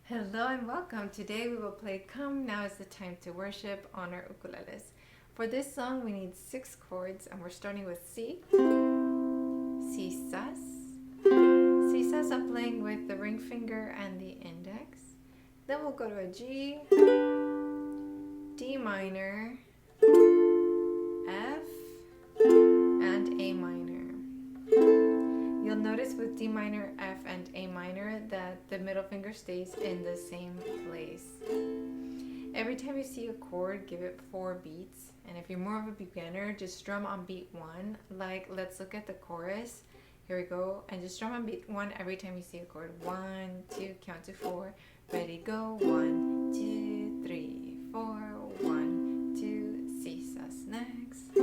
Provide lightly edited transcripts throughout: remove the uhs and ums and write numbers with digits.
Hello and welcome. Today we will play Come Now Is the Time to Worship on our ukuleles. For this song we need 6 chords and we're starting with C, C sus. C sus I'm playing with the ring finger and the index. Then we'll go to a G, D minor, F, and A minor. You'll notice with D minor, F, and A minor that the middle finger stays in the same place. Every time you see a chord, give it 4 beats. And if you're more of a beginner, just strum on beat 1. Like, let's look at the chorus. Here we go. And just strum on beat 1 every time you see a chord. 1, 2, count to 4. Ready, go. 1, 2, 3, 4. 1, 2, C sus next.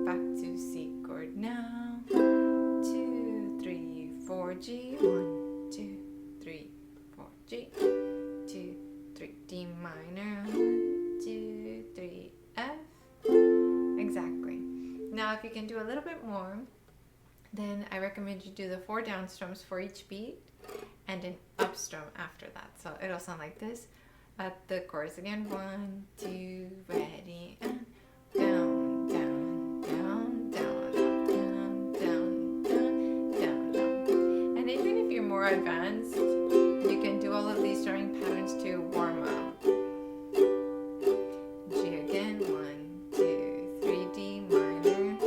Back to C chord now. 2, 3, 4, G. 1, 2, 3, 4, G. 2, 3, D minor. 1, 2, 3, F. Exactly. Now, if you can do a little bit more, then I recommend you do the 4 down strums for each beat and an up strum after that. So it'll sound like this. At the chorus again. 1, 2, ready, and down, down, down, down, up, down, down, down, down, down. And even if you're more advanced, you can do all of these strumming patterns to warm up. G again. 1, 2, 3, D minor.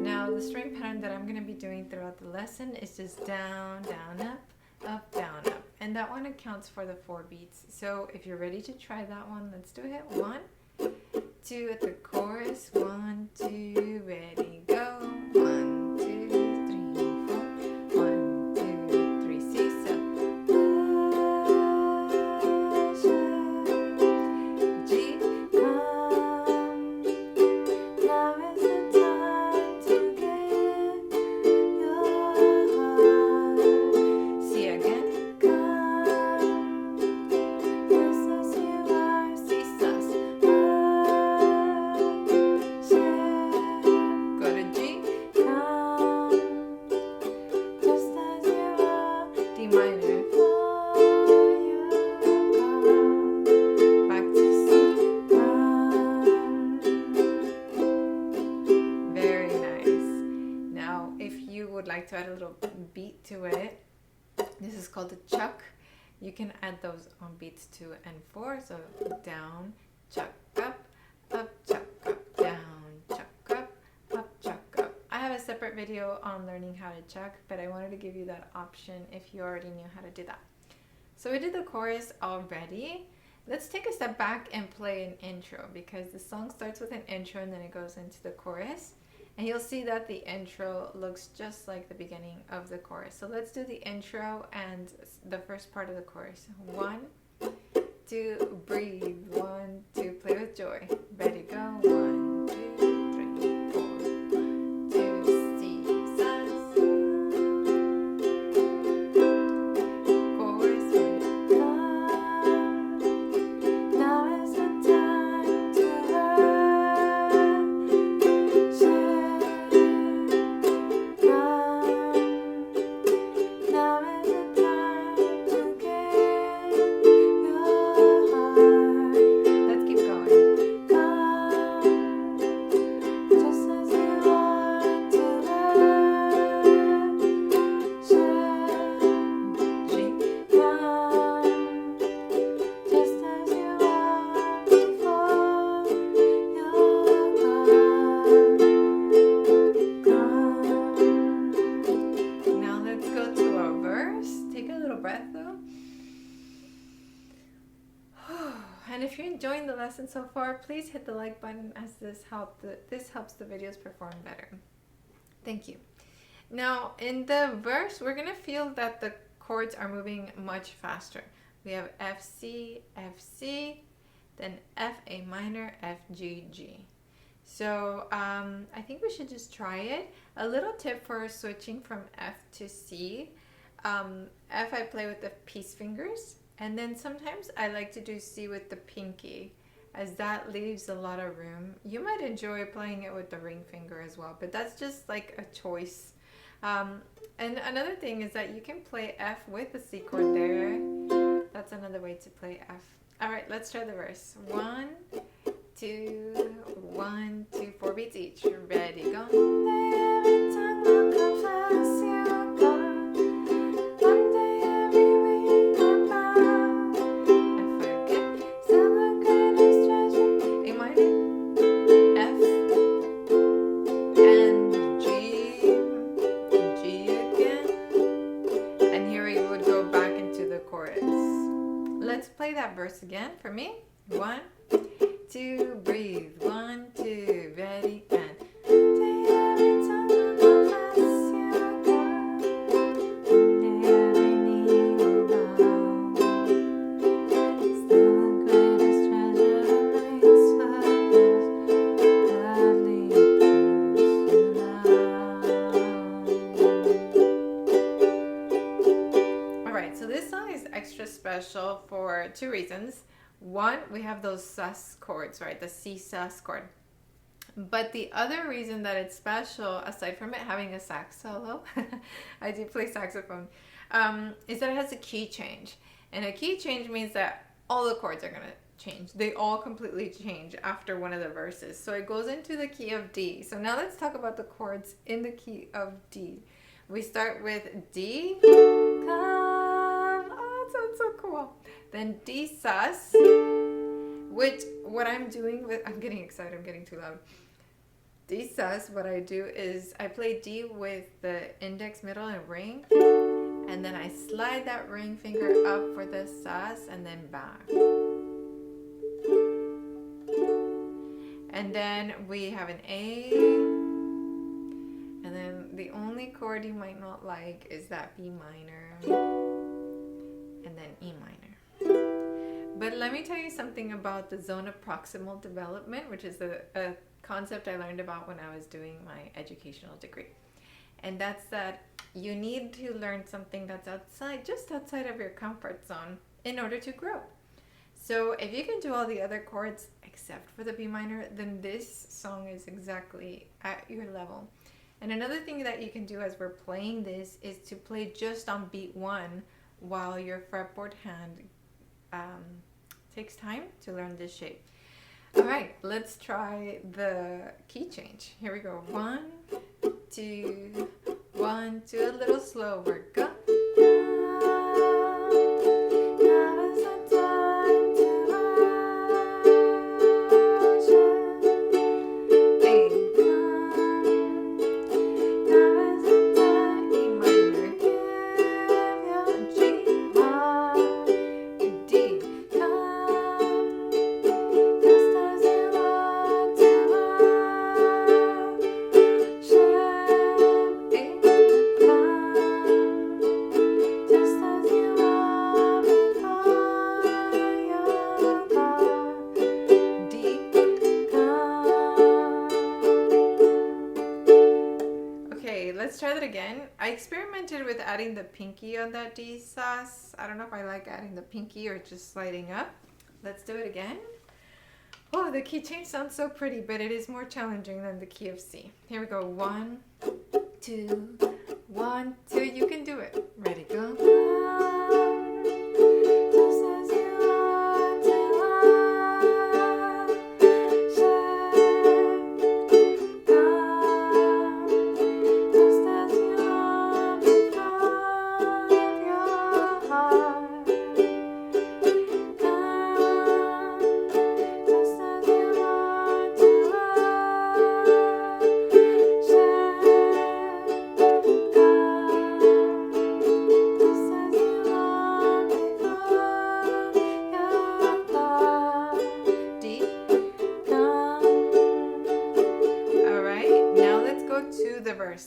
Now the string pattern that I'm going to be doing throughout the lesson is just down, down, up, down, up. And that one accounts for the 4 beats. So if you're ready to try that one, let's do it. 1, 2 at the chorus. 1, 2, ready, go. 1, 2, 3, 4. 1, 2, 3, C sus. G, come. Now is the time to give your heart. C again. Come, just as you are. C sus. Go to G. Come, just as you are. D minor. For you come. Back to C. Come. Very nice. Now, if you would like to add a little beat to it, this is called a chuck. You can add those on beats 2 and 4. So down, chuck, up, chuck, up, down, chuck, up. I have a separate video on learning how to chuck, but I wanted to give you that option if you already knew how to do that. So we did the chorus already. Let's take a step back and play an intro, because the song starts with an intro and then it goes into the chorus. And you'll see that the intro looks just like the beginning of the chorus. So let's do the intro and the first part of the chorus. 1, 2, breathe. 1, 2, play with joy. Ready, go. 1, 2, 3, 4. 2, C sus. Chorus 1. Come, now is the time to worship. Come, now is the time to give your heart. Let's keep going. Come, just as you are to worship. G. Come, just as you are before your God. Come. Now let's go to our verse. Take a little breath though. And if you're enjoying the lesson so far, please hit the like button, as this helps the videos perform better. Thank you. Now in the verse, we're gonna feel that the chords are moving much faster. We have F C, F C, then F A minor, F G G. So I think we should just try it. A little tip for switching from F to C. F I play with the peace fingers, and then sometimes I like to do C with the pinky, as that leaves a lot of room. You might enjoy playing it with the ring finger as well, but that's just like a choice. And another thing is that you can play F with the C chord there. That's another way to play F. All right, let's try the verse. 1, 2, 1, 2, 4 beats each. Ready, go. That verse again for me. 1, 2, breathe. 1, 2, ready, and special for two reasons. One, we have those sus chords, right? The C sus chord. But the other reason that it's special, aside from it having a sax solo, I do play saxophone, is that it has a key change. And a key change means that all the chords are going to change. They all completely change after one of the verses. So it goes into the key of D. So now let's talk about the chords in the key of D. We start with D. Sounds so cool. Then D sus, which what I'm doing with, I'm getting excited, I'm getting too loud. D sus, what I do is I play D with the index, middle, and ring, and then I slide that ring finger up for the sus and then back. And then we have an A, and then the only chord you might not like is that B minor. And then E minor. But let me tell you something about the zone of proximal development, which is a concept I learned about when I was doing my educational degree. And that's that you need to learn something that's outside, just outside of your comfort zone in order to grow. So if you can do all the other chords except for the B minor, then this song is exactly at your level. And another thing that you can do as we're playing this is to play just on beat 1 while your fretboard hand takes time to learn this shape. All right, let's try the key change. Here we go. 1, 2, 1, 2, a little slower. Go. Let's try that again. I experimented with adding the pinky on that D sus. I don't know if I like adding the pinky or just sliding up. Let's do it again. Oh, the key change sounds so pretty, but it is more challenging than the key of C. Here we go. 1, 2, 1, 2. You can do it. Ready, go.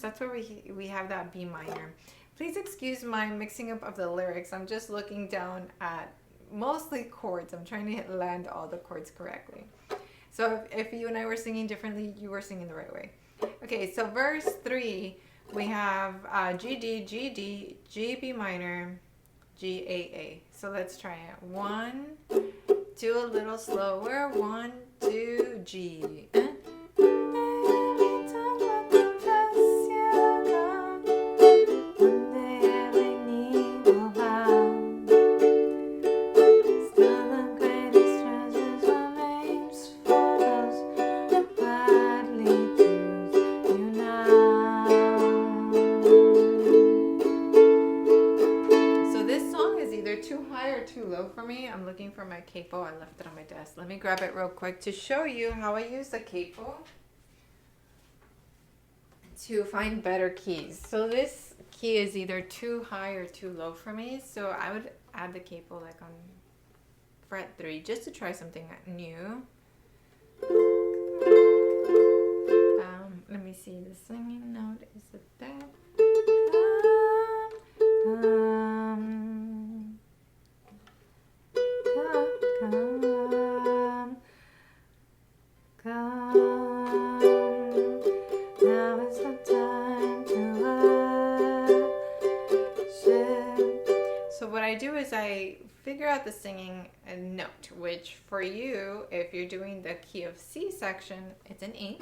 That's where we have that B minor. Please excuse my mixing up of the lyrics. I'm just looking down at mostly chords. I'm trying to land all the chords correctly. So if you and I were singing differently, you were singing the right way. Okay, so verse 3, we have G, D, G, D, G, B minor, G, A, A. So let's try it. 1, 2, a little slower. 1, 2, G. too low for me. I'm looking for my capo. I left it on my desk. Let me grab it real quick to show you how I use the capo to find better keys. So this key is either too high or too low for me. So I would add the capo like on fret 3 just to try something new. Let me see, the singing note is the that. Now is the time to worship. So what I do is I figure out the singing note, which for you, if you're doing the key of C section, it's an E.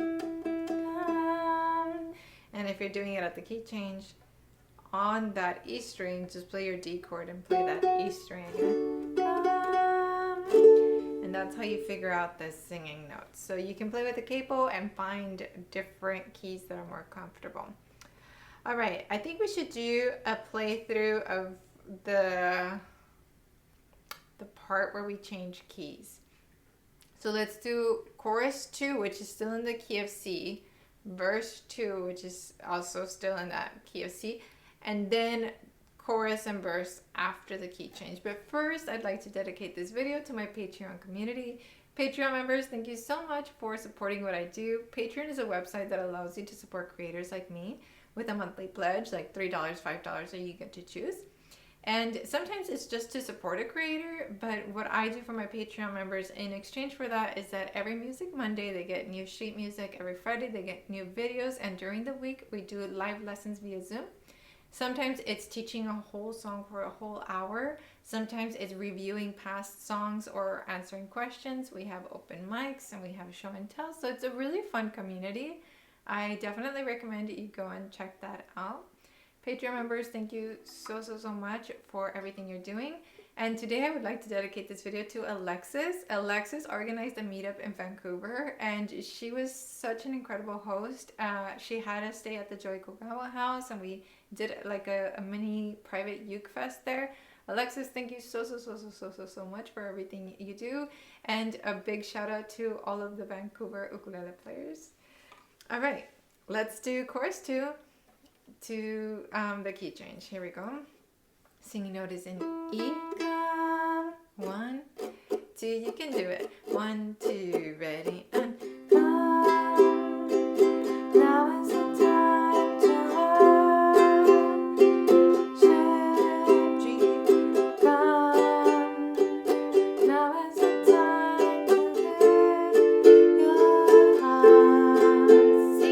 And if you're doing it at the key change, on that E string, just play your D chord and play that E string again. And that's how you figure out the singing notes. So you can play with the capo and find different keys that are more comfortable. All right, I think we should do a playthrough of the part where we change keys. So let's do chorus 2, which is still in the key of C, verse 2, which is also still in that key of C, and then chorus and verse after the key change. But first, I'd like to dedicate this video to my Patreon community. Patreon members, thank you so much for supporting what I do. Patreon is a website that allows you to support creators like me with a monthly pledge, like $3, $5, or you get to choose. And sometimes it's just to support a creator, but what I do for my Patreon members in exchange for that is that every Music Monday they get new sheet music, every Friday they get new videos, and during the week we do live lessons via Zoom. Sometimes it's teaching a whole song for a whole hour. Sometimes it's reviewing past songs or answering questions. We have open mics and we have show and tell, so it's a really fun community. I definitely recommend you go and check that out. Patreon members, thank you so much for everything you're doing. And today I would like to dedicate this video to Alexis. Alexis organized a meetup in Vancouver and she was such an incredible host. She had us stay at the Joy Kogawa house and we did like a mini private uke fest there. Alexis, thank you so much for everything you do. And a big shout out to all of the Vancouver ukulele players. All right, let's do chorus 2. To the key change. Here we go. Singing note is in E. 1, 2. You can do it. 1, 2. Ready and come. Now is the time to worship. G. Come. Now is the time to lift your heart. C.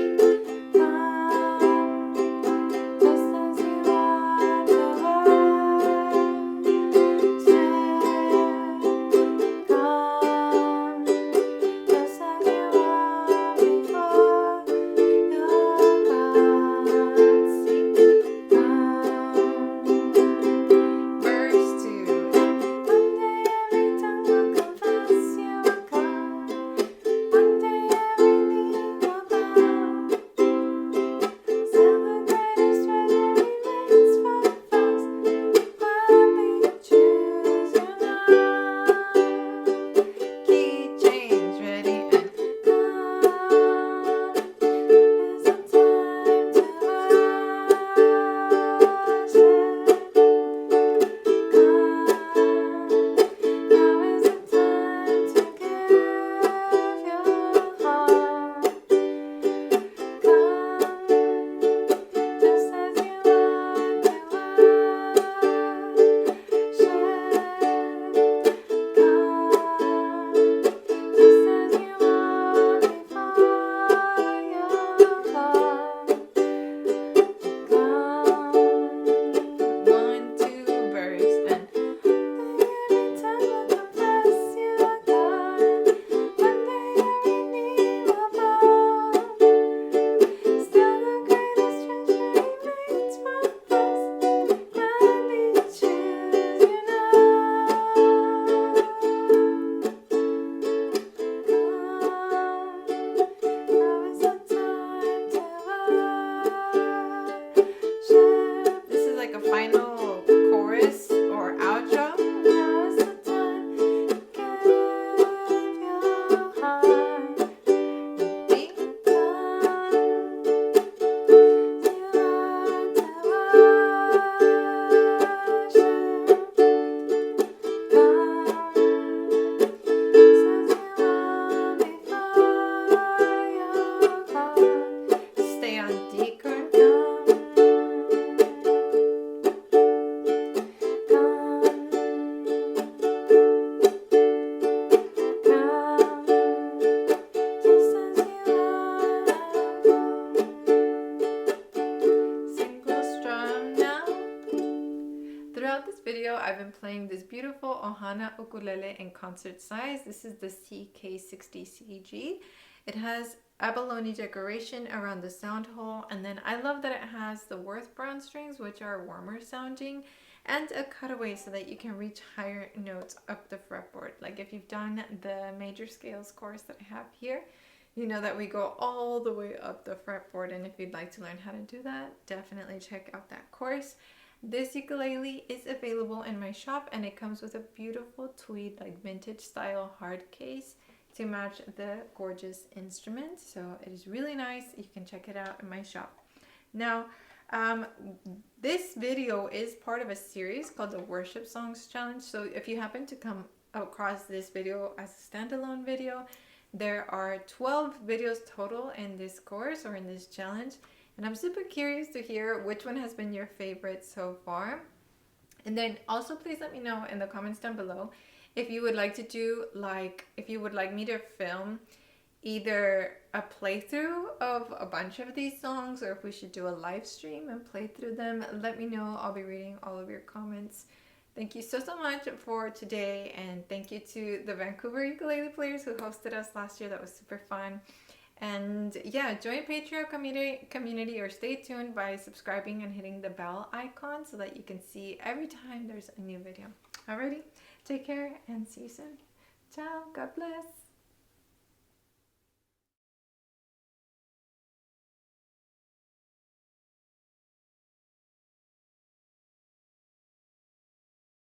final chorus or outro. throughout this video, I've been playing this beautiful Ohana ukulele in concert size. This is the CK-60CG. It has abalone decoration around the sound hole, and then I love that it has the Worth Brown strings, which are warmer sounding, and a cutaway so that you can reach higher notes up the fretboard. Like if you've done the major scales course that I have here, you know that we go all the way up the fretboard, and if you'd like to learn how to do that, definitely check out that course. This ukulele is available in my shop, and it comes with a beautiful tweed, like vintage style hard case to match the gorgeous instrument. So it is really nice. You can check it out in my shop. Now, this video is part of a series called the Worship Songs Challenge. So if you happen to come across this video as a standalone video, there are 12 videos total in this course or in this challenge, and I'm super curious to hear which one has been your favorite so far. And then also please let me know in the comments down below if you would like to do, if you would like me to film either a playthrough of a bunch of these songs, or if we should do a live stream and play through them. Let me know. I'll be reading all of your comments. Thank you so much for today, and thank you to the Vancouver ukulele players who hosted us last year. That was super fun. And yeah, join Patreon community, or stay tuned by subscribing and hitting the bell icon so that you can see every time there's a new video. Alrighty, take care and see you soon. Ciao, God bless.